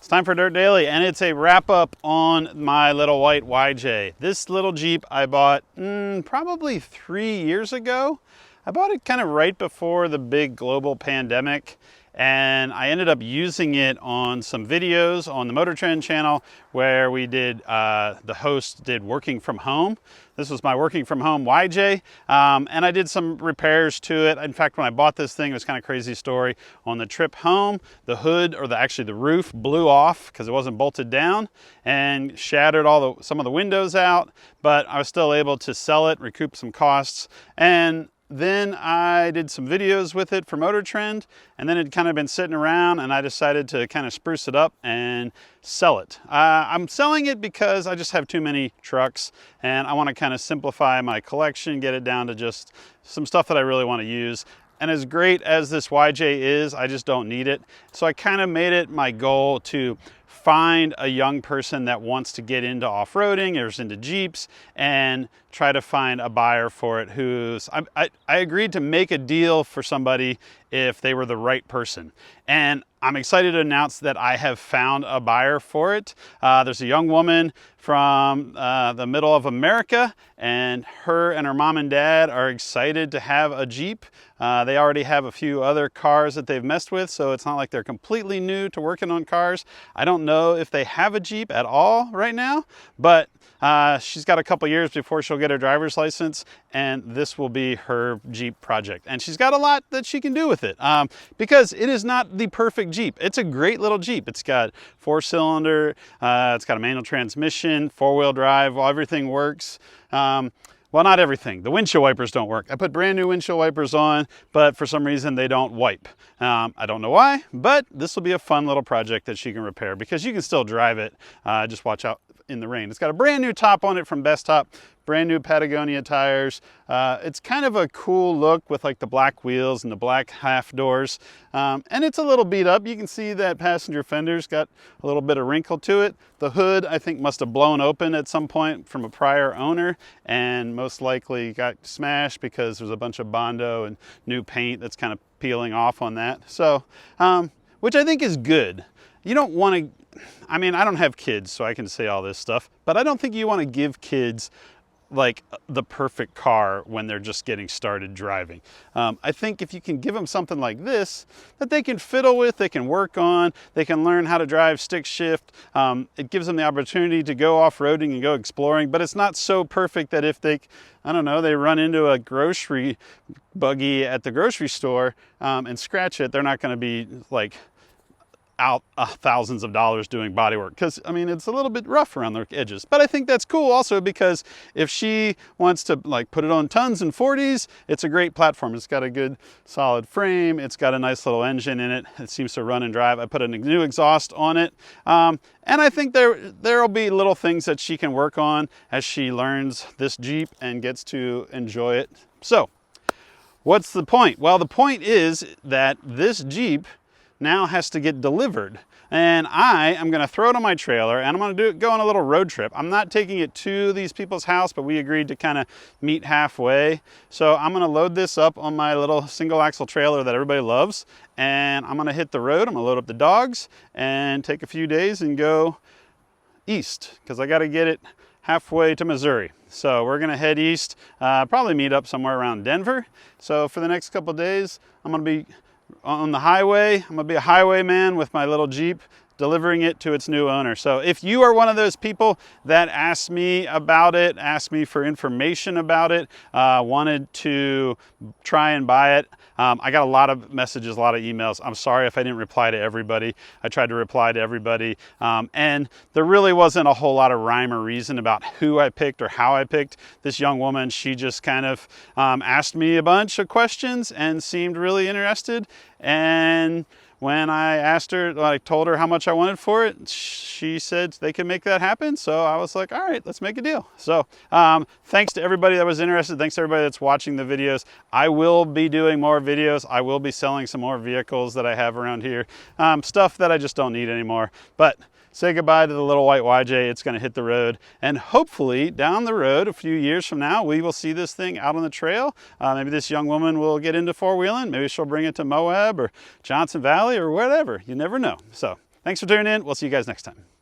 It's time for Dirt Daily, and it's a wrap up on my little white YJ. This little Jeep I bought probably 3 years ago. I bought it kind of right before the big global pandemic, and I ended up using it on some videos on the Motor Trend channel where we did, the host did working from home. This was my working from home YJ, and I did some repairs to it. In fact, when I bought this thing, it was kind of a crazy story. On the trip home, the hood, or actually the roof, blew off because it wasn't bolted down and shattered some of the windows out, but I was still able to sell it, recoup some costs, and then I did some videos with it for Motor Trend, and then it had kind of been sitting around, and I decided to kind of spruce it up and sell it. I'm selling it because I just have too many trucks, and I want to kind of simplify my collection, get it down to just some stuff that I really want to use. And as great as this YJ is, I just don't need it. So I kind of made it my goal to find a young person that wants to get into off-roading or is into Jeeps and try to find a buyer for it I agreed to make a deal for somebody if they were the right person. And I'm excited to announce that I have found a buyer for it. There's a young woman from the middle of America, and her mom and dad are excited to have a Jeep. They already have a few other cars that they've messed with, so it's not like they're completely new to working on cars. I don't know if they have a Jeep at all right now, but she's got a couple years before she'll get her driver's license, and this will be her Jeep project. And she's got a lot that she can do with it, because it is not the perfect Jeep. It's a great little Jeep. It's got 4-cylinder, it's got a manual transmission, 4-wheel drive, well, everything works. Well, not everything. The windshield wipers don't work. I put brand new windshield wipers on, but for some reason they don't wipe. I don't know why, but this will be a fun little project that she can repair because you can still drive it. Just watch out in the rain. It's got a brand new top on it from Best Top, brand new Patagonia tires. It's kind of a cool look with like the black wheels and the black half doors. And it's a little beat up. You can see that passenger fender's got a little bit of wrinkle to it. The hood, I think, must have blown open at some point from a prior owner and most likely got smashed because there's a bunch of Bondo and new paint that's kind of peeling off on that. So, which I think is good. You don't want to, I mean, I don't have kids, so I can say all this stuff, but I don't think you want to give kids like the perfect car when they're just getting started driving. I think if you can give them something like this that they can fiddle with, they can work on, they can learn how to drive stick shift. It gives them the opportunity to go off-roading and go exploring, but it's not so perfect that if they, I don't know, they run into a grocery buggy at the grocery store and scratch it, they're not going to be like out thousands of dollars doing body work, because I mean it's a little bit rough around the edges. But I think that's cool also because if she wants to like put it on tons and 40s, it's a great platform. It's got a good solid frame, it's got a nice little engine in it, it seems to run and drive. I put a new exhaust on it, and I think there'll be little things that she can work on as she learns this Jeep and gets to enjoy it. So what's the point? Well, the point is that this Jeep now has to get delivered, and I am going to throw it on my trailer and I'm going to go on a little road trip. I'm not taking it to these people's house, but we agreed to kind of meet halfway. So I'm going to load this up on my little single axle trailer that everybody loves, and I'm going to hit the road. I'm going to load up the dogs and take a few days and go east because I got to get it halfway to Missouri. So we're going to head east, probably meet up somewhere around Denver. So for the next couple of days, I'm going to be on the highway. I'm gonna be a highwayman with my little Jeep, delivering it to its new owner. So if you are one of those people that asked me about it, asked me for information about it, wanted to try and buy it, I got a lot of messages, a lot of emails. I'm sorry if I didn't reply to everybody. I tried to reply to everybody, and there really wasn't a whole lot of rhyme or reason about who I picked or how I picked. This young woman, she just kind of asked me a bunch of questions and seemed really interested. And when I asked her, I told her how much I wanted for it, she said they can make that happen. So I was like, all right, let's make a deal. So thanks to everybody that was interested. Thanks to everybody that's watching the videos. I will be doing more videos. I will be selling some more vehicles that I have around here. Stuff that I just don't need anymore. But say goodbye to the little white YJ. It's going to hit the road, and hopefully down the road a few years from now we will see this thing out on the trail. Maybe this young woman will get into four-wheeling. Maybe she'll bring it to Moab or Johnson Valley or whatever. You never know. So Thanks for tuning in. We'll see you guys next time.